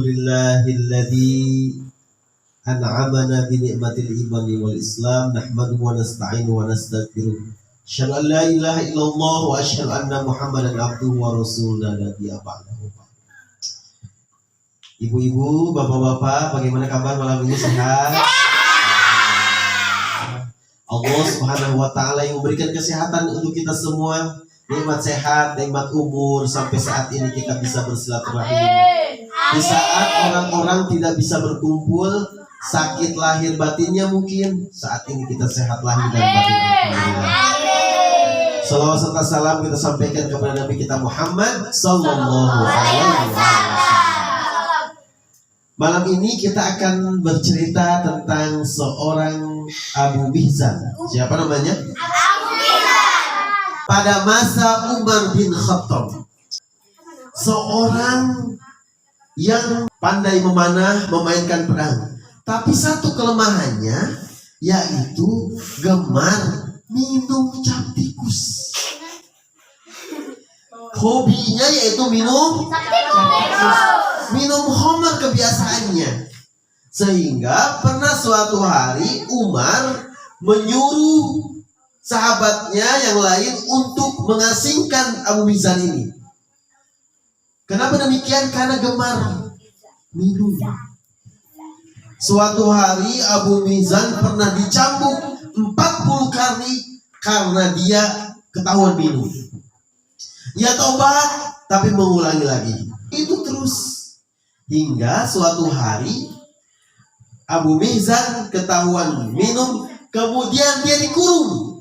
Alhamdulillahilladzi an'amana bi ni'matil imani wal islam nahmaduhu wa nasta'inu wa nastaghfiruh. Asyhadu an la ilaha illallah wa asyhadu anna Muhammadan abduhu wa rasuluhu la nabiyya ba'dahu. Ibu-ibu, bapak-bapak, bagaimana kabar malam ini, sehat? Allah Subhanahu wa taala yang memberikan kesehatan untuk kita semua, nikmat sehat, nikmat umur, sampai saat ini kita bisa bersilaturahim. Di saat orang-orang tidak bisa berkumpul, sakit lahir batinnya mungkin, saat ini kita sehat lahir dan batin, alhamdulillah. Salawat serta salam kita sampaikan kepada Nabi kita Muhammad sallallahu alaihi wasallam. Malam ini kita akan bercerita tentang seorang Abu Mihzan. Siapa namanya? Abu Mihzan. Pada masa Umar bin Khattab, seorang yang pandai memanah, memainkan pedang. Tapi satu kelemahannya, yaitu gemar minum cap tikus. Hobinya yaitu minum cap tikus. Minum khamar kebiasaannya. Sehingga pernah suatu hari Umar menyuruh sahabatnya yang lain untuk mengasingkan Abu Mihzan ini. Kenapa demikian? Karena gemar minum. Suatu hari Abu Mihzan pernah dicambuk 40 kali karena dia ketahuan minum. Ia tobat tapi mengulangi lagi. Itu terus. Hingga suatu hari Abu Mihzan ketahuan minum, kemudian dia dikurung.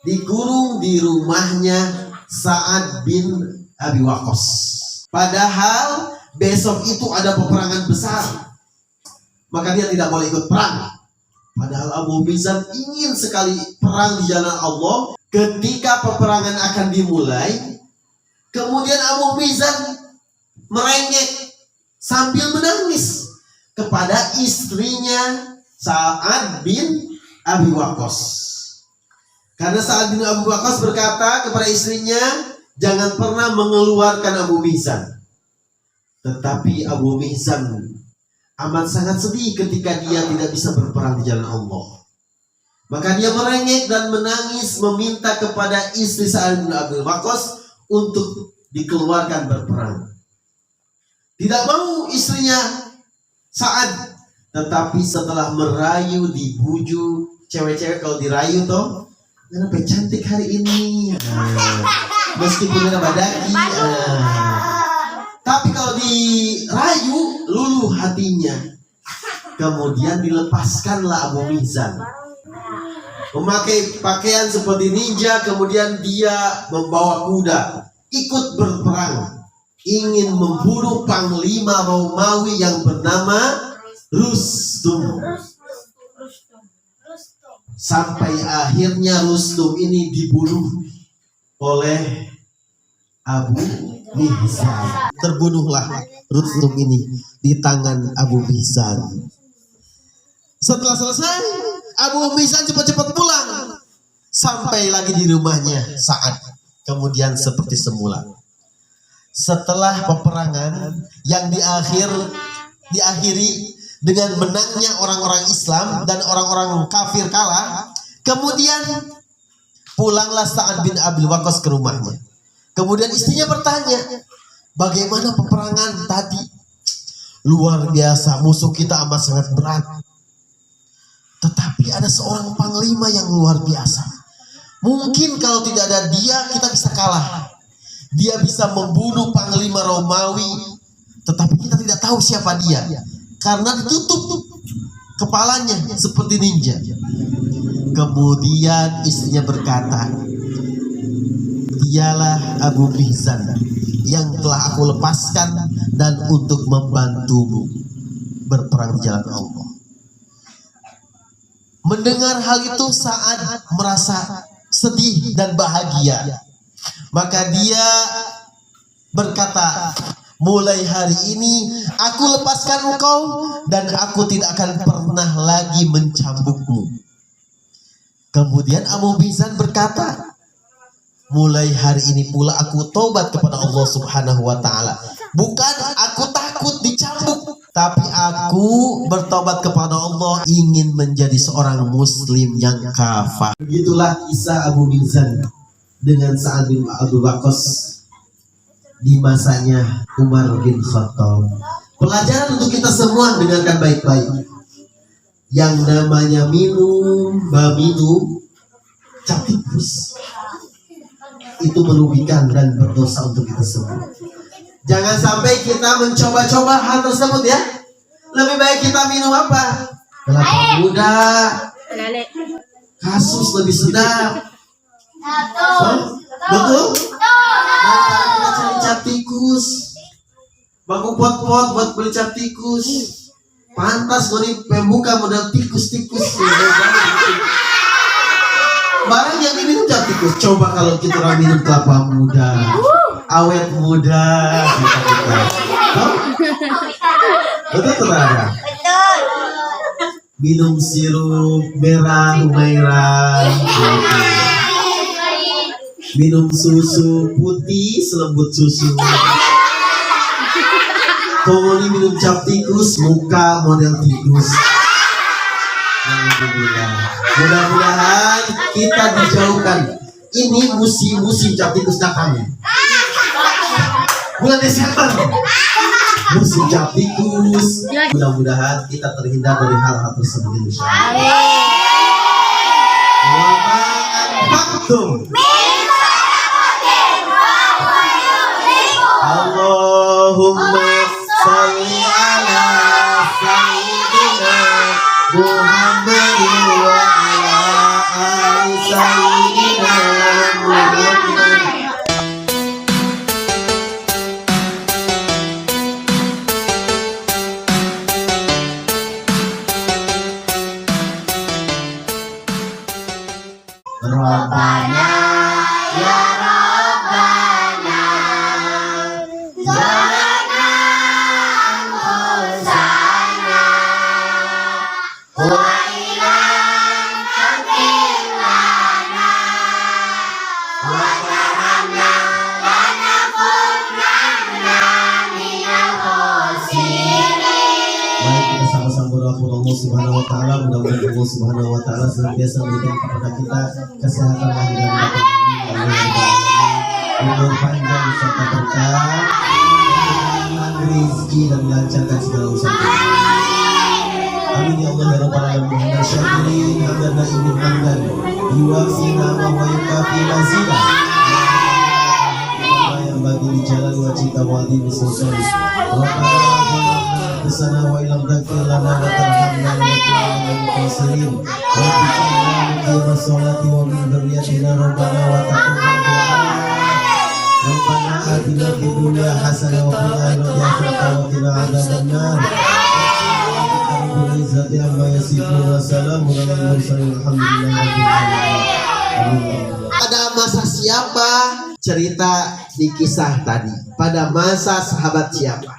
Dikurung di rumahnya Sa'ad bin Abi Waqqas. Padahal besok itu ada peperangan besar, maka dia tidak boleh ikut perang. Padahal Abu Mihzan ingin sekali perang di jalan Allah. Ketika peperangan akan dimulai, kemudian Abu Mihzan merengek sambil menangis kepada istrinya Sa'ad bin Abi Waqqas. Karena Sa'ad bin Abi Waqqas berkata kepada istrinya, jangan pernah mengeluarkan Abu Mihzan. Tetapi Abu Mihzan amat sangat sedih ketika dia tidak bisa berperang di jalan Allah. Maka dia merengek dan menangis meminta kepada istri Sa'ad bin Abi Waqqas untuk dikeluarkan berperang. Tidak mau istrinya Sa'ad. Tetapi setelah merayu, dibujuk, cewek-cewek kalau dirayu toh, kenapa cantik hari ini, meskipun ada badaki, tapi kalau dirayu luluh hatinya. Kemudian dilepaskanlah Abu Mihzan, memakai pakaian seperti ninja. Kemudian dia membawa kuda, ikut berperang, ingin membunuh panglima Romawi yang bernama Rustum. Sampai akhirnya Rustum ini dibunuh oleh Abu Mihzan. Terbunuhlah Rustum ini di tangan Abu Mihzan. Setelah selesai, Abu Mihzan cepat-cepat pulang. Sampai lagi di rumahnya Sa'ad. Kemudian seperti semula. Setelah peperangan yang diakhiri dengan menangnya orang-orang Islam dan orang-orang kafir kalah, kemudian pulanglah Sa'ad bin Abi Waqqas ke rumahnya. Kemudian istrinya bertanya, bagaimana peperangan tadi? Luar biasa, musuh kita amat sangat berat. Tetapi ada seorang panglima yang luar biasa. Mungkin kalau tidak ada dia, kita bisa kalah. Dia bisa membunuh panglima Romawi, tetapi kita tidak tahu siapa dia karena ditutup kepalanya seperti ninja. Kemudian istrinya berkata, dialah Abu Mihzan yang telah aku lepaskan dan untuk membantumu berperang di jalan Allah. Mendengar hal itu Sa'ad merasa sedih dan bahagia. Maka dia berkata, mulai hari ini aku lepaskan engkau dan aku tidak akan pernah lagi mencambukmu. Kemudian Abu Mihzan berkata, mulai hari ini pula aku taubat kepada Allah Subhanahu wa taala. Bukan aku takut takut dicambuk, tapi aku bertobat kepada Allah, ingin menjadi seorang muslim yang kafah. Begitulah kisah Abu Mizan dengan Sa'ad bin Abi Waqqas di masanya Umar bin Khattab. Pelajaran untuk kita semua, dengarkan baik-baik. Yang namanya minum cap tikus itu merugikan dan berdosa untuk kita semua. Jangan sampai kita mencoba-coba hal tersebut ya. Lebih baik kita minum apa? Kelapa muda, kasus lebih sedap. Betul? Nah, kita cari cap tikus, baku pot-pot buat beli cap tikus. Pantas gue nih pembuka model tikus-tikus. Barang yang diminum cap tikus. Coba kalau kita orang minum kelapa muda, awet muda, betul terada. Minum sirup merah Humaira, minum susu putih selembut susu. Kalau minum cap tikus, muka model tikus. Mudah-mudahan kita dijauhkan. Ini musim cap tikus datang. Bulan Desember, musim cap tikus. Mudah-mudahan kita terhindar dari hal-hal tersebut, insyaallah. Wa ma anfaqtum Allahumma sholli ala sayyidina Muhammad wa ala ali sayyidina Muhammad. Rabbana ya Rabbana zalamna anfusana wa ilam taghfir lana wa tarhamna lanakunanna minal khasirin. Baik, kita sama-sama berdoa Allah Subhanahu wa taala, mudah-mudahan Allah Subhanahu wa taala senantiasa memberikan kepada kita kesehatan lahir dan batin, umur panjang serta berkah, rezeki dan melancarkan segala usaha kita. Amin ya Allah ya Rabbal alamin. Syakirin hamdan naimin hamdan yuwafina wa yukafi mazida yang bagi di jalan wajib wadi bisultan. Rabbana sana wa ilam taghfir lana wa tarhamna lanakunanna minal khasirin. Rabbana sholati wa min dzurriyyatina rabbana wa taqabbal du'a. Rabbana atina fid dunya hasanah wa fil akhirati hasanah wa qina adzabannar. Rabbil izzati amma yasifun wa salamun alal mursalin walhamdulillahi rabbil alamin. Pada masa siapa cerita di kisah tadi? Pada masa sahabat siapa?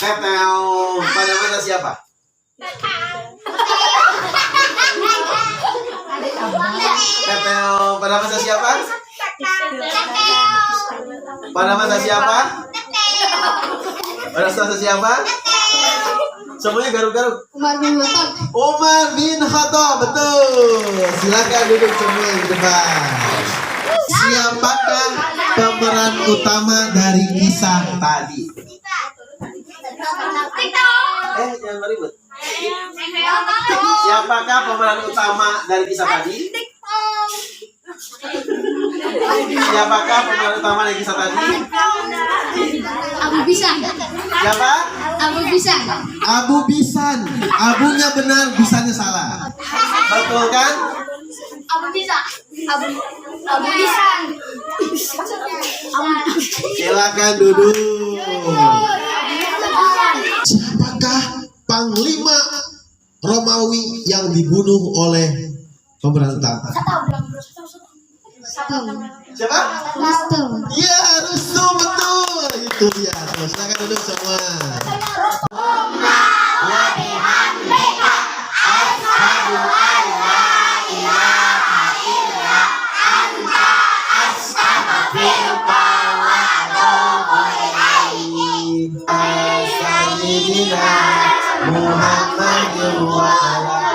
Pada masa siapa? Pada masa siapa? Pada masa siapa? Pada masa siapa? Semuanya garuk-garuk. Umar bin Khattab. Umar bin Khattab, betul. Silakan duduk semua di depan. Siapakah pemeran utama dari kisah tadi? Jangan beribut. Siapakah pemeran utama dari kisah tadi? Siapakah pemeran utama dari kisah tadi? Abu Bisan. Siapa? Abu Bisan. Abu Bisan. Abunya benar, Bisannya salah. Betul kan? Abu Bisan. Abu Bisan. Silakan duduk. Siapakah panglima Romawi yang dibunuh oleh pemeran utama? Siapa? Rustum. Ya, Rustum, betul. Itu dia. Silakan duduk semua. Muhammadin wa ala